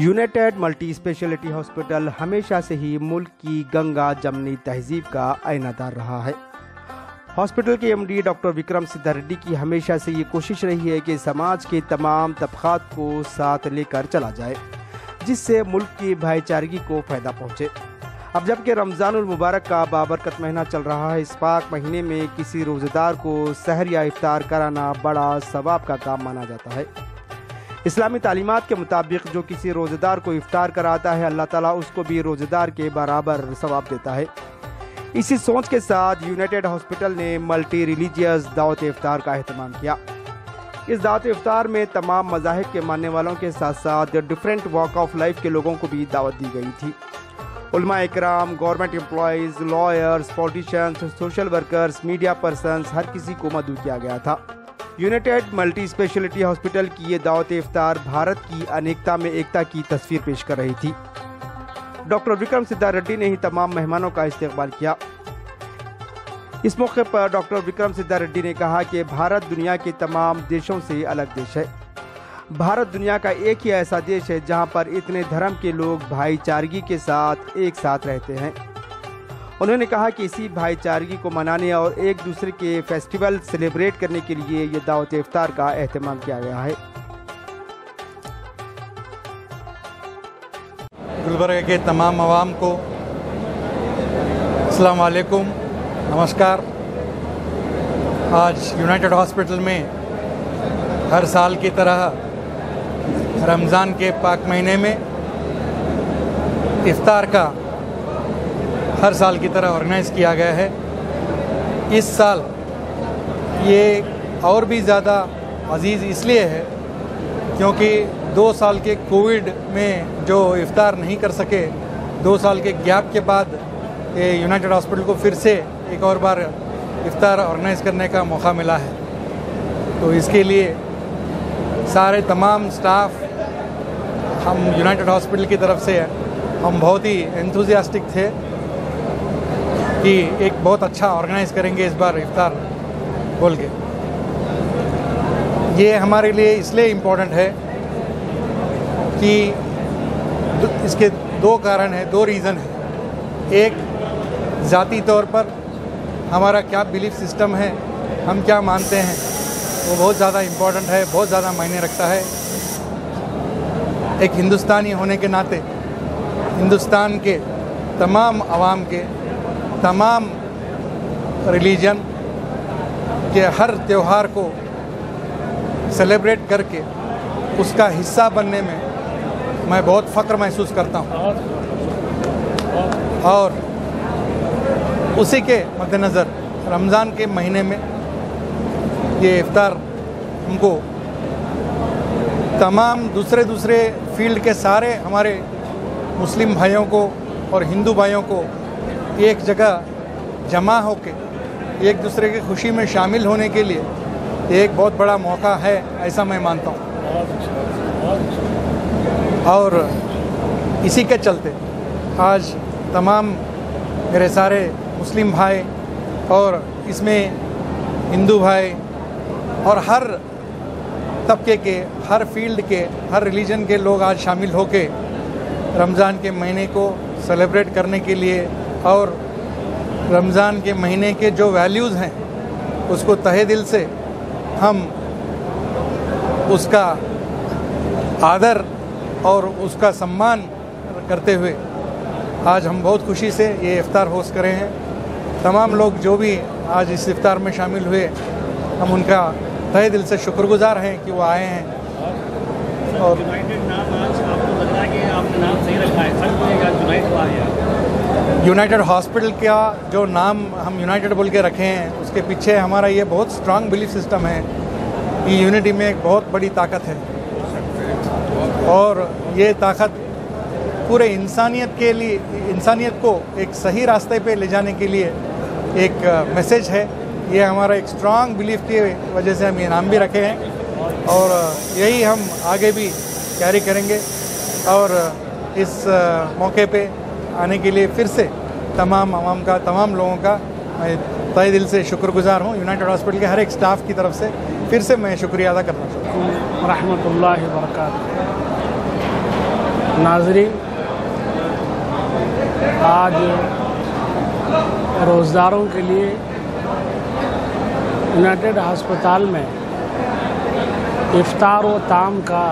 United multi speciality hospital हमेशा से ही मुल्क की गंगा जमनी तहजीब का आईनादार रहा है। हॉस्पिटल के एमडी डॉक्टर विक्रम सिद्धा रेड्डी की हमेशा से ये कोशिश रही है कि समाज के तमाम तबकात को साथ लेकर चला जाए, जिससे मुल्क की भाईचारगी को फायदा पहुंचे। अब जबकि रमज़ानुल मुबारक का बाबरकत महीना चल रहा है, इस पाक महीने में किसी रोज़ेदार को सहर या इफ्तार कराना बड़ा सवाब का काम माना जाता है। इस्लामी तालीमात के मुताबिक जो किसी रोज़ेदार को इफ्तार कराता है, अल्लाह ताला उसको भी रोज़ेदार के बराबर सवाब देता है। इसी सोच के साथ यूनाइटेड हॉस्पिटल ने मल्टी रिलीजियस दावत इफ्तार का अहतमाम किया। इस दावत इफ्तार में तमाम मज़ाहिब के मानने वालों के साथ साथ डिफरेंट वॉक ऑफ लाइफ के लोगों को भी दावत दी गई थी। उलमा इकराम, government employees, lawyers, politicians, social workers, media persons, हर किसी को मदऊ किया गया था। यूनाइटेड मल्टी स्पेशलिटी हॉस्पिटल की ये दावत इफ्तार भारत की अनेकता में एकता की तस्वीर पेश कर रही थी। डॉक्टर विक्रम सिद्धा रेड्डी ने ही तमाम मेहमानों का इस्तकबाल किया। इस मौके पर डॉक्टर विक्रम सिद्धा रेड्डी ने कहा कि भारत दुनिया के तमाम देशों से अलग देश है। भारत दुनिया का एक ही ऐसा देश है जहां पर इतने धर्म के लोग भाईचारगी के साथ एक साथ रहते हैं। उन्होंने कहा कि इसी भाईचारगी को मनाने और एक दूसरे के फेस्टिवल सेलिब्रेट करने के लिए ये दावत इफ्तार का एहतमाम किया गया है। गुलबर्गा के तमाम अवाम को अस्सलाम वालेकुम, नमस्कार। आज यूनाइटेड हॉस्पिटल में हर साल की तरह रमज़ान के पाक महीने में इफ्तार का हर साल की तरह ऑर्गेनाइज़ किया गया है। इस साल ये और भी ज़्यादा अजीज़ इसलिए है क्योंकि 2 साल के कोविड में जो इफ्तार नहीं कर सके, 2 साल के गैप के बाद ये यूनाइटेड हॉस्पिटल को फिर से एक और बार इफ्तार ऑर्गेनाइज़ करने का मौका मिला है। तो इसके लिए सारे तमाम स्टाफ, हम यूनाइटेड हॉस्पिटल की तरफ से हम बहुत ही एंथुसियास्टिक थे कि एक बहुत अच्छा ऑर्गेनाइज़ करेंगे इस बार इफ्तार बोल के। ये हमारे लिए इसलिए इम्पोर्टेंट है कि इसके 2 कारण हैं, 2 रीज़न है। एक, ज़ाती तौर पर हमारा क्या बिलीफ सिस्टम है, हम क्या मानते हैं, वो बहुत ज़्यादा इम्पोर्टेंट है, बहुत ज़्यादा मायने रखता है। एक हिंदुस्तानी होने के नाते हिंदुस्तान के तमाम अवाम के, तमाम रिलीजन के हर त्यौहार को सेलिब्रेट करके उसका हिस्सा बनने में मैं बहुत फ़ख्र महसूस करता हूँ। और उसी के मद्देनज़र रमज़ान के महीने में ये इफ्तार हमको तमाम दूसरे फील्ड के सारे हमारे मुस्लिम भाइयों को और हिंदू भाइयों को एक जगह जमा होके एक दूसरे की खुशी में शामिल होने के लिए एक बहुत बड़ा मौका है, ऐसा मैं मानता हूँ। और इसी के चलते आज तमाम मेरे सारे मुस्लिम भाई और इसमें हिंदू भाई और हर तबके के, हर फील्ड के, हर रिलीजन के लोग आज शामिल होके रमज़ान के महीने को सेलिब्रेट करने के लिए और रमज़ान के महीने के जो वैल्यूज़ हैं उसको तहे दिल से हम उसका आदर और उसका सम्मान करते हुए आज हम बहुत खुशी से ये इफ्तार होस्ट करे हैं। तमाम लोग जो भी आज इस इफ्तार में शामिल हुए, हम उनका तहे दिल से शुक्रगुजार हैं कि वो आए हैं। और यूनाइटेड हॉस्पिटल का जो नाम हम यूनाइटेड बोल के रखे हैं, उसके पीछे हमारा ये बहुत स्ट्रांग बिलीफ सिस्टम है कि यूनिटी में एक बहुत बड़ी ताकत है और ये ताकत पूरे इंसानियत के लिए, इंसानियत को एक सही रास्ते पे ले जाने के लिए एक मैसेज है। ये हमारा एक स्ट्रांग बिलीफ की वजह से हम ये नाम भी रखे हैं और यही हम आगे भी कैरी करेंगे। और इस मौके पे आने के लिए फिर से तमाम आवाम का, तमाम लोगों का मैं तहे दिल से शुक्रगुजार हूँ। यूनाइटेड हॉस्पिटल के हर एक स्टाफ की तरफ से फिर से मैं शुक्रिया अदा करना चाहता हूँ। रहमतुल्लाहि व बरकातहू। नाज़रीन, आज रोज़दारों के लिए यूनाइटेड अस्पताल में इफ्तार व ताम का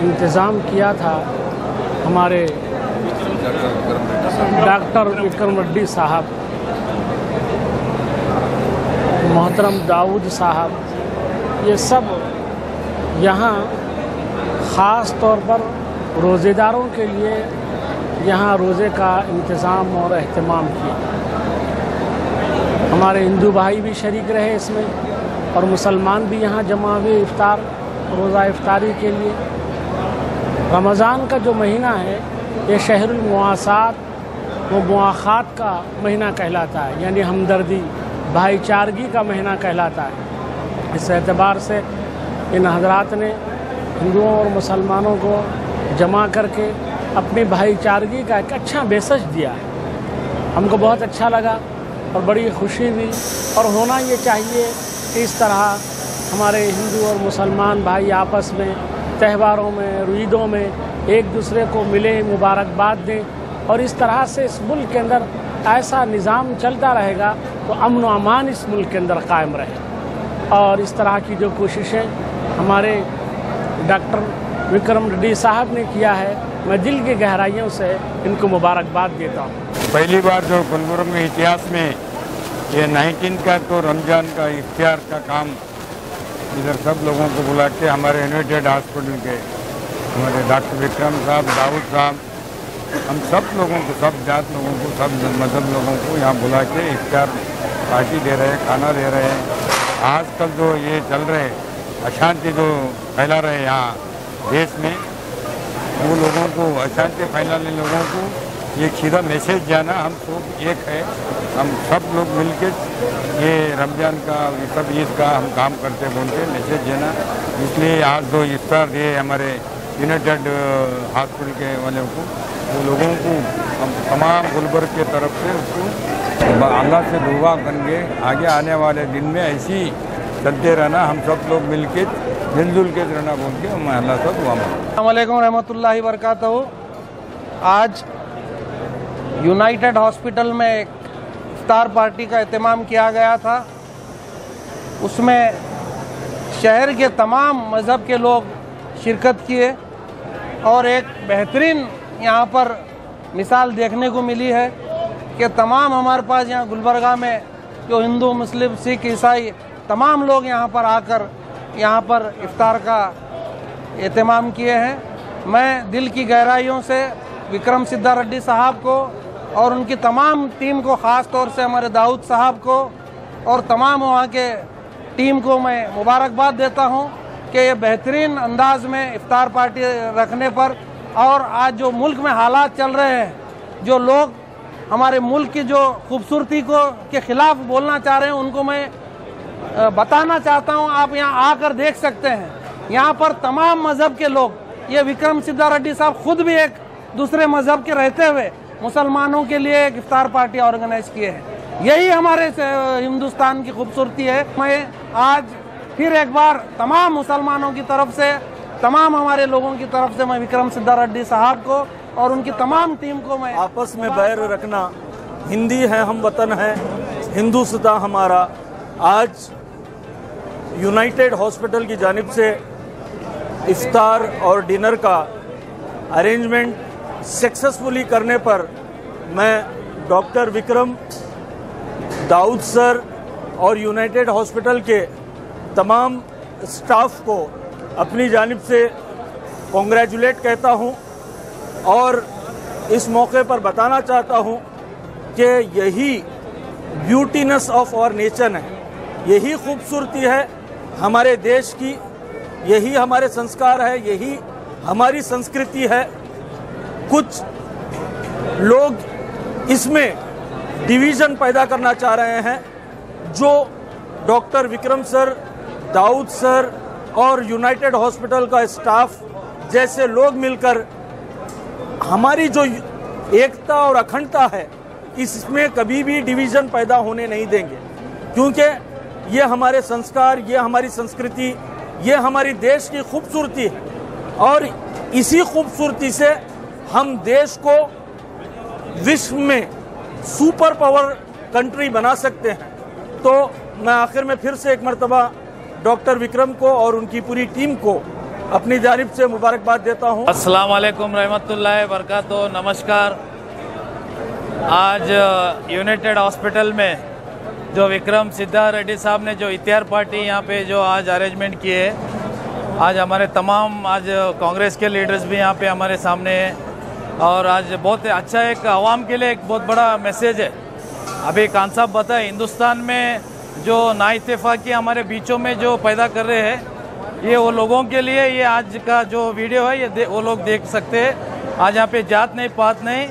इंतज़ाम किया था हमारे डॉक्टर विक्रम रेड्डी साहब, मोहतरम दाऊद साहब, ये सब यहाँ ख़ास तौर पर रोज़ेदारों के लिए यहाँ रोज़े का इंतज़ाम और अहतमाम किया। हमारे हिंदू भाई भी शरीक रहे इसमें और मुसलमान भी यहाँ जमा हुए इफ्तार रोज़ा इफ्तारी के लिए। रमज़ान का जो महीना है ये शहरुल मुआसात व मुआख़ात का महीना कहलाता है, यानी हमदर्दी भाईचारगी का महीना कहलाता है। इस एतबार से इन हज़रात ने हिंदुओं और मुसलमानों को जमा करके अपनी भाईचारगी का एक अच्छा मैसेज दिया। हमको बहुत अच्छा लगा और बड़ी खुशी हुई, और होना ये चाहिए कि इस तरह हमारे हिंदू और मुसलमान भाई आपस में त्योहारों में, ईदों में एक दूसरे को मिले, मुबारकबाद दें, और इस तरह से इस मुल्क के अंदर ऐसा निज़ाम चलता रहेगा तो अमन व अमान इस मुल्क के अंदर कायम रहे। और इस तरह की जो कोशिशें हमारे डॉक्टर विक्रम रेड्डी साहब ने किया है, मैं दिल की गहराइयों से इनको मुबारकबाद देता हूँ। पहली बार जो गुलबर्ग में इतिहास में ये 19 का तो रमज़ान का इफ्तार का काम इधर सब लोगों को बुला के हमारे यूनाइटेड हॉस्पिटल के हमारे डॉक्टर विक्रम साहब, दाऊद साहब, हम सब लोगों को, सब जात लोगों को, सब मजहब लोगों को यहाँ बुला के इफ्तार पार्टी दे रहे हैं, खाना दे रहे हैं। आजकल जो ये चल रहे अशांति जो फैला रहे यहाँ देश में, वो लोगों को अशांति फैलाने लोगों को एक सीधा मैसेज जाना, हम सब एक है, हम सब लोग मिलकर ये रमज़ान का, ये सब ईद का हम काम करते बोलते मैसेज देना। इसलिए आज जो इफ्तार दिए हमारे यूनाइटेड हॉस्पिटल के वाले को, वो लोगों को हम तमाम गुलबर्ग के तरफ से उसको अल्लाह से दुआ करेंगे आगे आने वाले दिन में ऐसी चलते रहना, हम सब लोग मिलकर मिलजुल के रहना बोल के मैं अल्लाह से दुआ मांगता हूं। अस्सलाम वालेकुम रहमतुल्लाहि वबरकातुहू। आज यूनाइटेड हॉस्पिटल में एक इफ्तार पार्टी का एहतमाम किया गया था। उसमें शहर के तमाम मज़हब के लोग शिरकत किए और एक बेहतरीन यहाँ पर मिसाल देखने को मिली है कि तमाम हमारे पास यहाँ गुलबर्गा में जो हिंदू, मुस्लिम, सिख, ईसाई तमाम लोग यहाँ पर आकर यहाँ पर इफ्तार का एहतमाम किए हैं। मैं दिल की गहराइयों से विक्रम सिद्धा रेड्डी साहब को और उनकी तमाम टीम को, ख़ास तौर से हमारे दाऊद साहब को और तमाम वहाँ के टीम को मैं मुबारकबाद देता हूँ कि ये बेहतरीन अंदाज में इफ्तार पार्टी रखने पर, और आज जो मुल्क में हालात चल रहे हैं, जो लोग हमारे मुल्क की जो खूबसूरती को के ख़िलाफ़ बोलना चाह रहे हैं, उनको मैं बताना चाहता हूँ। आप यहाँ आकर देख सकते हैं, यहाँ पर तमाम मज़हब के लोग, ये विक्रम सिद्धा रेड्डी साहब खुद भी एक दूसरे मज़हब के रहते हुए मुसलमानों के लिए एक इफ्तार पार्टी ऑर्गेनाइज किए हैं। यही हमारे हिंदुस्तान की खूबसूरती है। मैं आज फिर एक बार तमाम मुसलमानों की तरफ से, तमाम हमारे लोगों की तरफ से मैं विक्रम सिद्धा रेड्डी साहब को और उनकी तमाम टीम को मैं आपस में बैर रखना, हिंदी है, हम वतन है, हिंदुस्तां हमारा। आज यूनाइटेड हॉस्पिटल की जानिब से इफ्तार और डिनर का अरेंजमेंट सक्सेसफुली करने पर मैं डॉक्टर विक्रम, दाऊद सर और यूनाइटेड हॉस्पिटल के तमाम स्टाफ को अपनी जानिब से कॉन्ग्रेचुलेट कहता हूं, और इस मौके पर बताना चाहता हूं कि यही ब्यूटीनेस ऑफ आवर नेशन है, यही खूबसूरती है हमारे देश की, यही हमारे संस्कार है, यही हमारी संस्कृति है। कुछ लोग इसमें डिवीज़न पैदा करना चाह रहे हैं, जो doctor Vikram sir, Dawood sir और यूनाइटेड हॉस्पिटल का स्टाफ जैसे लोग मिलकर हमारी जो एकता और अखंडता है, इसमें कभी भी डिवीज़न पैदा होने नहीं देंगे, क्योंकि ये हमारे संस्कार, ये हमारी संस्कृति, ये हमारी देश की खूबसूरती है, और इसी खूबसूरती से हम देश को विश्व में सुपर पावर कंट्री बना सकते हैं। तो मैं आखिर में फिर से एक मर्तबा डॉक्टर विक्रम को और उनकी पूरी टीम को अपनी जानिब से मुबारकबाद देता हूँ। अस्सलाम वालेकुम रहमतुल्लाहि बरकातुहू। नमस्कार। आज यूनाइटेड हॉस्पिटल में जो विक्रम सिद्धा रेड्डी साहब ने जो इफ्तार पार्टी यहाँ पे जो आज अरेंजमेंट किए है, आज हमारे तमाम आज कांग्रेस के लीडर्स भी यहाँ पे हमारे सामने हैं और आज बहुत अच्छा एक आवाम के लिए एक बहुत बड़ा मैसेज है। अभी खान साहब बताए हिंदुस्तान में जो नाइत्तेफाकी हमारे बीचों में जो पैदा कर रहे हैं, ये वो लोगों के लिए ये आज का जो वीडियो है ये वो लोग देख सकते हैं। आज यहाँ पे जात नहीं पात नहीं,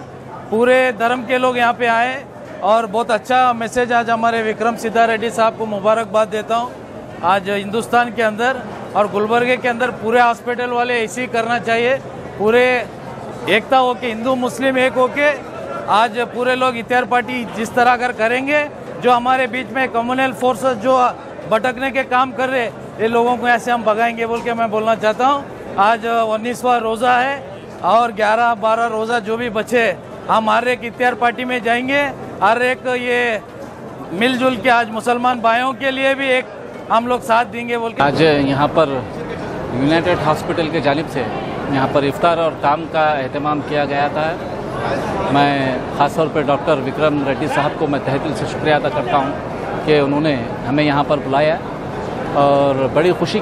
पूरे धर्म के लोग यहाँ पे आए और बहुत अच्छा मैसेज आज हमारे विक्रम सिद्धा रेड्डी साहब को मुबारकबाद देता हूँ। आज हिंदुस्तान के अंदर और गुलबर्गे के अंदर पूरे हॉस्पिटल वाले ऐसे ही करना चाहिए, पूरे एकता होके हिंदू मुस्लिम एक होके आज पूरे लोग इफ्तार पार्टी जिस तरह अगर करेंगे, जो हमारे बीच में कम्युनल फोर्सेस जो भटकने के काम कर रहे ये लोगों को ऐसे हम भगाएंगे बोल के मैं बोलना चाहता हूँ। आज 19वां रोज़ा है और 11-12 रोज़ा जो भी बचे हम हर एक इफ्तार पार्टी में जाएंगे। हर एक ये मिलजुल के आज मुसलमान भाइयों के लिए भी एक हम लोग साथ देंगे बोल के। आज यहाँ पर यूनाइटेड हॉस्पिटल के जानिब से यहाँ पर इफ्तार और ताम का एहतमाम किया गया था। मैं ख़ास तौर पर डॉक्टर विक्रम रेड्डी साहब को मैं तहे दिल से शुक्रिया अदा करता हूँ कि उन्होंने हमें यहाँ पर बुलाया और बड़ी खुशी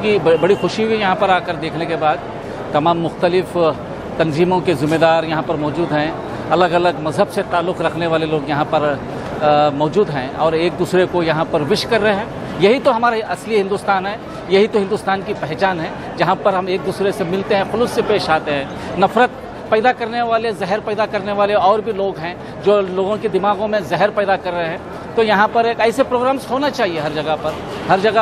हुई यहाँ पर आकर देखने के बाद। तमाम मुख्तलिफ तंजीमों के ज़िम्मेदार यहाँ पर मौजूद हैं, अलग अलग मज़हब से ताल्लुक़ रखने वाले लोग यहाँ पर मौजूद हैं और एक दूसरे को यहाँ पर विश कर रहे हैं। यही तो हमारा असली हिंदुस्तान है, यही तो हिंदुस्तान की पहचान है, जहाँ पर हम एक दूसरे से मिलते हैं, खुलूस से पेश आते हैं। नफ़रत पैदा करने वाले, जहर पैदा करने वाले और भी लोग हैं जो लोगों के दिमागों में जहर पैदा कर रहे हैं। तो यहाँ पर एक ऐसे प्रोग्राम्स होना चाहिए हर जगह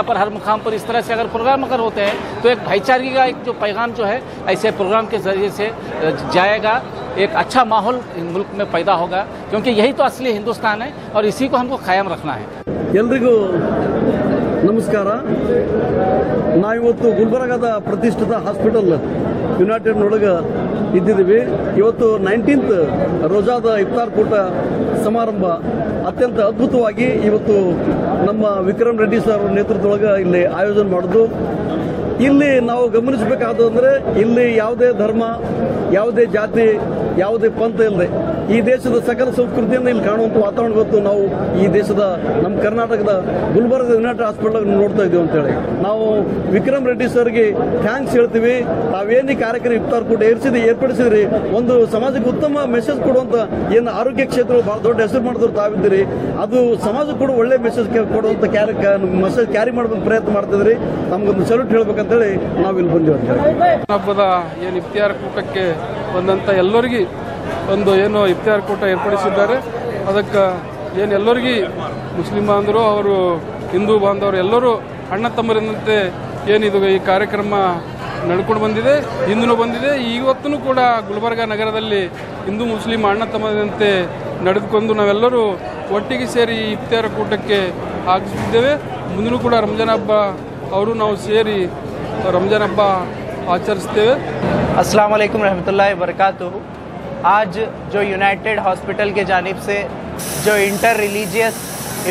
पर हर मुकाम पर। इस तरह से अगर प्रोग्राम होते हैं तो एक भाईचारे का एक जो पैगाम जो है ऐसे प्रोग्राम के ज़रिए से जाएगा, एक अच्छा माहौल मुल्क में पैदा होगा, क्योंकि यही तो असली हिंदुस्तान है और इसी को हमको कायम रखना है। ಎಲ್ರಿಗೂ ನಮಸ್ಕಾರ। ನಾವಿವತ್ತು ಗುಲ್ಬರ್ಗಾದ ಪ್ರತಿಷ್ಠಿತ ಹಾಸ್ಪಿಟಲ್ ಯುನೈಟೆಡ್ನೊಳಗೆ ಇದ್ದಿದ್ದೀವಿ। ಇವತ್ತು 19th ರೋಜಾದ ಇಫ್ತಾರ್ ಕೂಟ ಸಮಾರಂಭ ಅತ್ಯಂತ ಅದ್ಭುತವಾಗಿ ಇವತ್ತು ನಮ್ಮ ವಿಕ್ರಮ್ ರೆಡ್ಡಿ ಸರ್ ನೇತೃತ್ವದೊಳಗೆ ಇಲ್ಲಿ ಆಯೋಜನೆ ಮಾಡೋದು। ಇಲ್ಲಿ ನಾವು ಗಮನಿಸಬೇಕಾದ್ದು ಅಂದರೆ ಇಲ್ಲಿ ಯಾವುದೇ ಧರ್ಮ, ಯಾವುದೇ ಜಾತಿ, ಯಾವುದೇ ಪಂಥ ಇಲ್ಲದೆ ಈ ದೇಶದ ಸಕಲ ಸಂಸ್ಕೃತಿಯನ್ನು ಇಲ್ಲಿ ಕಾಣುವಂಥ ವಾತಾವರಣ ಇವತ್ತು ನಾವು ಈ ದೇಶದ ನಮ್ಮ ಕರ್ನಾಟಕದ ಗುಲ್ಬರ್ಗ ಯುನೈಟೆಡ್ ಹಾಸ್ಪಿಟಲ್ ನೋಡ್ತಾ ಇದ್ದೀವಿ ಅಂತೇಳಿ ನಾವು ವಿಕ್ರಮ್ ರೆಡ್ಡಿ ಸರ್ಗೆ ಥ್ಯಾಂಕ್ಸ್ ಹೇಳ್ತೀವಿ। ತಾವೇನು ಕಾರ್ಯಕ್ರಮ ಇಫ್ತಾರ್ ಕೂಟ ಏರ್ಪಡಿಸಿದ್ರಿ, ಒಂದು ಸಮಾಜಕ್ಕೆ ಉತ್ತಮ ಮೆಸೇಜ್ ಕೊಡುವಂತ ಏನು ಆರೋಗ್ಯ ಕ್ಷೇತ್ರ ಬಹಳ ದೊಡ್ಡ ಹೆಸರು ಮಾಡಿದ್ರು ತಾವಿದ್ದೀರಿ, ಅದು ಸಮಾಜಕ್ಕೆ ಕೂಡ ಒಳ್ಳೆ ಮೆಸೇಜ್ ಕೊಡುವಂತ ಮೆಸೇಜ್ ಕ್ಯಾರಿ ಮಾಡುವಂತ ಪ್ರಯತ್ನ ಮಾಡ್ತಿದ್ರಿ। ನಮಗೊಂದು ಸಲ್ಯೂಟ್ ಹೇಳ್ಬೇಕಂತೇಳಿ ನಾವಿಲ್ಲಿ ಬಂದಿವಿ। ಹಬ್ಬದ ಏನು ಇಫ್ತಾರ್ ಕೂಟಕ್ಕೆ ಬಂದಂತ ಎಲ್ಲರಿಗೂ ಒಂದು ಏನು ಇಫ್ತಾರ್ ಕೂಟ ಏರ್ಪಡಿಸಿದ್ದಾರೆ, ಅದಕ್ಕೆ ಏನು ಎಲ್ಲರಿಗೂ ಮುಸ್ಲಿಂ ಬಾಂಧವರು ಅವರು ಹಿಂದೂ ಬಾಂಧವರು ಎಲ್ಲರೂ ಅಣ್ಣ ತಮ್ಮರಂತೆ ಏನಿದು ಈ ಕಾರ್ಯಕ್ರಮ ನಡ್ಕೊಂಡು ಬಂದಿದೆ, ಹಿಂದೂ ಬಂದಿದೆ। ಇವತ್ತೂ ಕೂಡ ಗುಲ್ಬರ್ಗ ನಗರದಲ್ಲಿ ಹಿಂದೂ ಮುಸ್ಲಿಂ ಅಣ್ಣ ತಮ್ಮರಂತೆ ನಡೆದುಕೊಂಡು ನಾವೆಲ್ಲರೂ ಒಟ್ಟಿಗೆ ಸೇರಿ ಈ ಇಫ್ತಾರ್ ಕೂಟಕ್ಕೆ ಆಗಮಿಸಿದ್ದೇವೆ। ಮುಂದೂ ಕೂಡ ರಂಜಾನ್ ಹಬ್ಬ ಅವರು ನಾವು ಸೇರಿ ರಂಜಾನ್ ಹಬ್ಬ ಆಚರಿಸ್ತೇವೆ। अस्सलाम वालेकुम रहमतुल्लाहि बरकातुहू। आज जो यूनाइटेड हॉस्पिटल के जानिब से जो इंटर रिलीजियस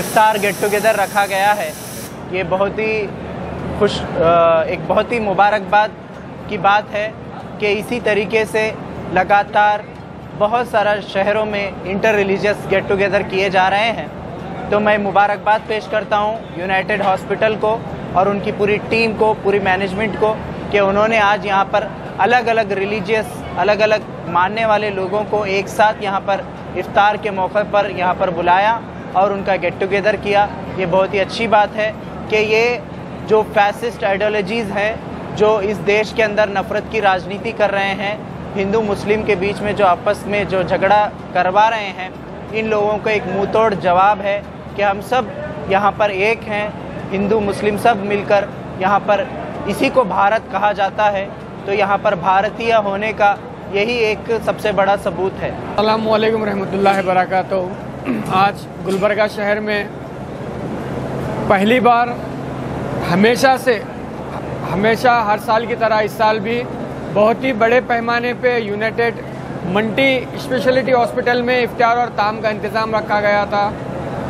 इफ्तार गेट टुगेदर रखा गया है, ये एक बहुत ही मुबारकबाद की बात है कि इसी तरीके से लगातार बहुत सारा शहरों में इंटर रिलीजियस गेट टुगेदर किए जा रहे हैं। तो मैं मुबारकबाद पेश करता हूँ यूनाइटेड हॉस्पिटल को और उनकी पूरी टीम को, पूरी मैनेजमेंट को, कि उन्होंने आज यहाँ पर अलग अलग रिलीजियस, अलग अलग मानने वाले लोगों को एक साथ यहाँ पर इफ्तार के मौके पर यहाँ पर बुलाया और उनका गेट टुगेदर किया। ये बहुत ही अच्छी बात है कि ये जो फैसिस्ट आइडियोलॉजीज़ हैं जो इस देश के अंदर नफ़रत की राजनीति कर रहे हैं, हिंदू मुस्लिम के बीच में जो आपस में जो झगड़ा करवा रहे हैं, इन लोगों को एक मुँह तोड़ जवाब है कि हम सब यहाँ पर एक हैं, हिंदू मुस्लिम सब मिलकर यहाँ पर, इसी को भारत कहा जाता है। तो यहाँ पर भारतीय होने का यही एक सबसे बड़ा सबूत है। अस्सलामु अलैकुम रहमतुल्लाहि बरकातुहू। आज गुलबर्गा शहर में पहली बार हमेशा हर साल की तरह इस साल भी बहुत ही बड़े पैमाने पे यूनाइटेड मल्टी स्पेशलिटी हॉस्पिटल में इफ्तार और ताम का इंतज़ाम रखा गया था।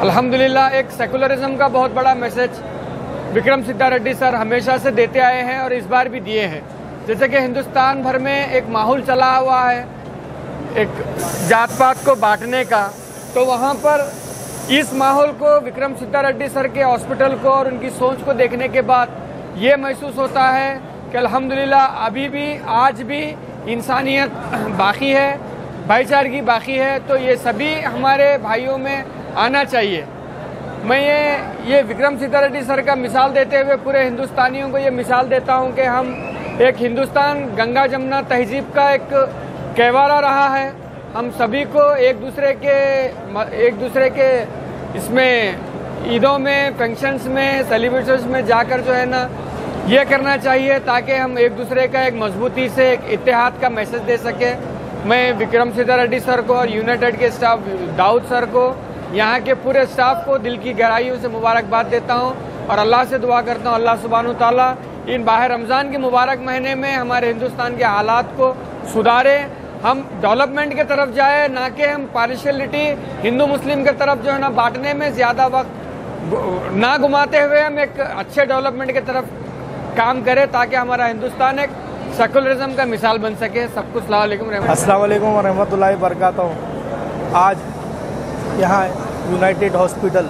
अल्हम्दुलिल्लाह एक सेकुलरिज्म का बहुत बड़ा मैसेज विक्रम सिद्धा रेड्डी सर हमेशा से देते आए हैं और इस बार भी दिए हैं। जैसे कि हिंदुस्तान भर में एक माहौल चला हुआ है एक जात पात को बांटने का, तो वहाँ पर इस माहौल को विक्रम सिद्धा रेड्डी सर के हॉस्पिटल को और उनकी सोच को देखने के बाद ये महसूस होता है कि अल्हम्दुलिल्लाह अभी भी आज भी इंसानियत बाकी है, भाईचारगी बाकी है। तो ये सभी हमारे भाइयों में आना चाहिए। मैं ये विक्रम सिद्धा रेड्डी सर का मिसाल देते हुए पूरे हिंदुस्तानियों को ये मिसाल देता हूँ कि हम एक हिंदुस्तान गंगा जमुना तहजीब का एक कहवारा रहा है। हम सभी को एक दूसरे के इसमें ईदों में, फंक्शंस में, सेलिब्रेशंस में जाकर जो है ना ये करना चाहिए ताकि हम एक दूसरे का एक मजबूती से एक इत्तेहाद का मैसेज दे सके। मैं विक्रम सिद्धा रेड्डी सर को और यूनाइटेड के स्टाफ दाऊद सर को, यहाँ के पूरे स्टाफ को दिल की गहराइयों से मुबारकबाद देता हूँ और अल्लाह से दुआ करता हूँ अल्लाह सुब्हानहू तआला इन बाहर रमज़ान के मुबारक महीने में हमारे हिंदुस्तान के हालात को सुधारे, हम डेवलपमेंट की तरफ जाए, ना कि हम पार्शियलिटी हिंदू मुस्लिम की तरफ जो है ना बांटने में ज़्यादा वक्त ना घुमाते हुए हम एक अच्छे डेवलपमेंट की तरफ काम करें ताकि हमारा हिंदुस्तान एक सेकुलरिज्म का मिसाल बन सके। सबको अस्सलाम वालेकुम रहमतुल्लाहि वबरकातुहू। आज यहाँ United hospital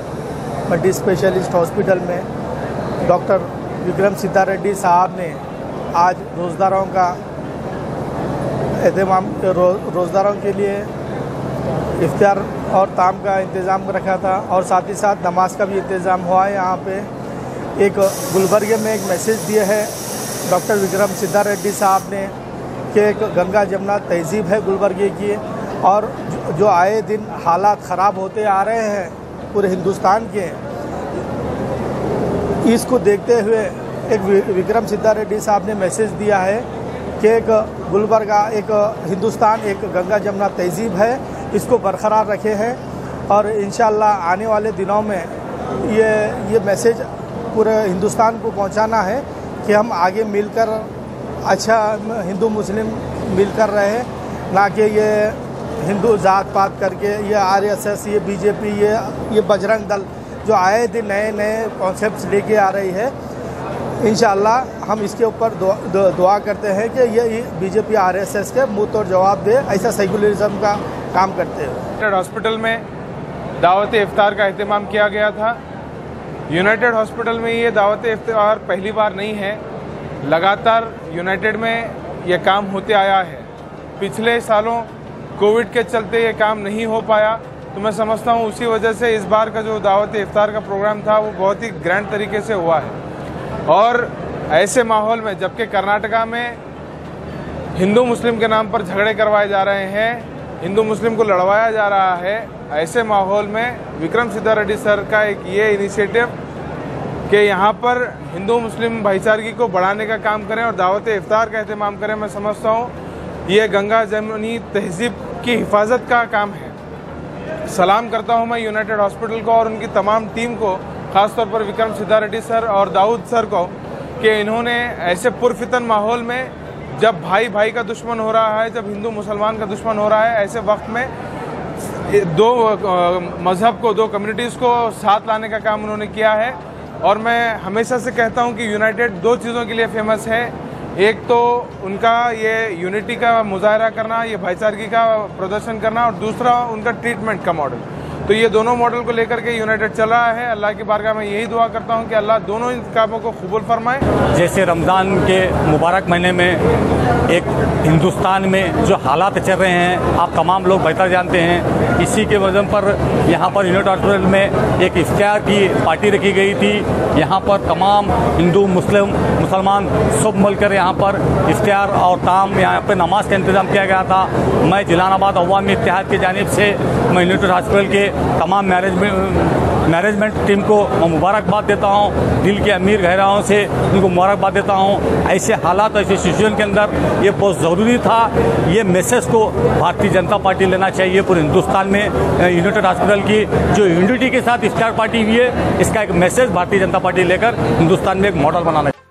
multi specialist hospital में डॉक्टर विक्रम सिद्धा रेड्डी साहब ने आज रोज़दारों का एहतमाम रोज़दारों के लिए इफ्तार और ताम का इंतज़ाम रखा था और साथ ही साथ नमाज का भी इंतज़ाम हुआ है। यहाँ पे एक गुलबर्गे में एक मैसेज दिए है डॉक्टर विक्रम सिद्धा रेड्डी साहब ने कि एक गंगा जमुना तहजीब है गुलबर्गे की और जो आए दिन हालात ख़राब होते आ रहे हैं पूरे हिंदुस्तान के, इसको देखते हुए एक विक्रम सिद्धा रेड्डी साहब ने मैसेज दिया है कि एक गुलबर्गा, एक हिंदुस्तान एक गंगा जमुना तहजीब है, इसको बरकरार रखे हैं और इंशाअल्लाह आने वाले दिनों में ये मैसेज पूरे हिंदुस्तान को पहुंचाना है कि हम आगे मिलकर अच्छा हिंदू मुस्लिम मिलकर रहे, ना कि ये हिंदू जात पात करके ये RSS, ये BJP, ये बजरंग दल जो आए दिन नए नए कॉन्सेप्ट्स लेके आ रही है। इंशाअल्लाह हम इसके ऊपर दुआ करते हैं कि ये BJP RSS के मुंह तोड़ जवाब दे, ऐसा सेकुलरिज्म का काम करते हैं। हॉस्पिटल में दावत इफ्तार का अहतमाम किया गया था। यूनाइटेड हॉस्पिटल में ये दावत इफ्तार पहली बार नहीं है, लगातार यूनाइटेड में ये काम होते आया है। पिछले सालों कोविड के चलते ये काम नहीं हो पाया, तो मैं समझता हूँ उसी वजह से इस बार का जो दावत इफ्तार का प्रोग्राम था वो बहुत ही ग्रैंड तरीके से हुआ है। और ऐसे माहौल में जबकि कर्नाटका में हिंदू मुस्लिम के नाम पर झगड़े करवाए जा रहे हैं, हिंदू मुस्लिम को लड़वाया जा रहा है, ऐसे माहौल में विक्रम सिद्धा रेड्डी सर का एक ये इनिशिएटिव कि यहाँ पर हिंदू मुस्लिम भाईचारगी को बढ़ाने का काम करें और दावत इफ्तार का एहतमाम करें, मैं समझता हूँ ये गंगा जमुनी तहजीब की हिफाजत का काम है। सलाम करता हूँ मैं यूनाइटेड हॉस्पिटल को और उनकी तमाम टीम को, ख़ासतौर पर विक्रम सिद्धा रेड्डी सर और दाऊद सर को, कि इन्होंने ऐसे पुरफितन माहौल में जब भाई भाई का दुश्मन हो रहा है, जब हिंदू मुसलमान का दुश्मन हो रहा है, ऐसे वक्त में दो मज़हब को, दो कम्युनिटीज़ को साथ लाने का काम उन्होंने किया है। और मैं हमेशा से कहता हूं कि यूनाइटेड दो चीज़ों के लिए फेमस है, एक तो उनका ये यूनिटी का मुजाहरा करना, ये भाईचारगी का प्रदर्शन करना, और दूसरा उनका ट्रीटमेंट का मॉडल। तो ये दोनों मॉडल को लेकर के यूनाइटेड चल रहा है। अल्लाह की बारगाह में यही दुआ करता हूं कि अल्लाह दोनों इन कामों को कबूल फरमाए। जैसे रमज़ान के मुबारक महीने में एक हिंदुस्तान में जो हालात चल रहे हैं आप तमाम लोग बेहतर जानते हैं, इसी के वजह पर यहाँ पर यूनाइटेड हॉस्पिटल में एक इफ्तार की पार्टी रखी गई थी। यहाँ पर तमाम हिंदू मुसलमान सब मिलकर यहाँ पर इफ्तार और ताम, यहाँ पर नमाज का इंतज़ाम किया गया था। मैं जिलानाबाद अवामी इत्तेहाद की जानिब से मैं यूनाइटेड हॉस्पिटल के तमाम मैनेजमेंट टीम को मुबारकबाद देता हूँ, दिल के अमीर गहराइयों से उनको मुबारकबाद देता हूँ। ऐसे हालात, ऐसे सिचुएशन के अंदर ये बहुत ज़रूरी था, ये मैसेज को भारतीय जनता पार्टी लेना चाहिए पूरे हिंदुस्तान में। यूनाइटेड हॉस्पिटल की जो यूनिटी के साथ इफ्तार पार्टी हुई है, इसका एक मैसेज भारतीय जनता पार्टी लेकर हिंदुस्तान में एक मॉडल बनाना चाहिए।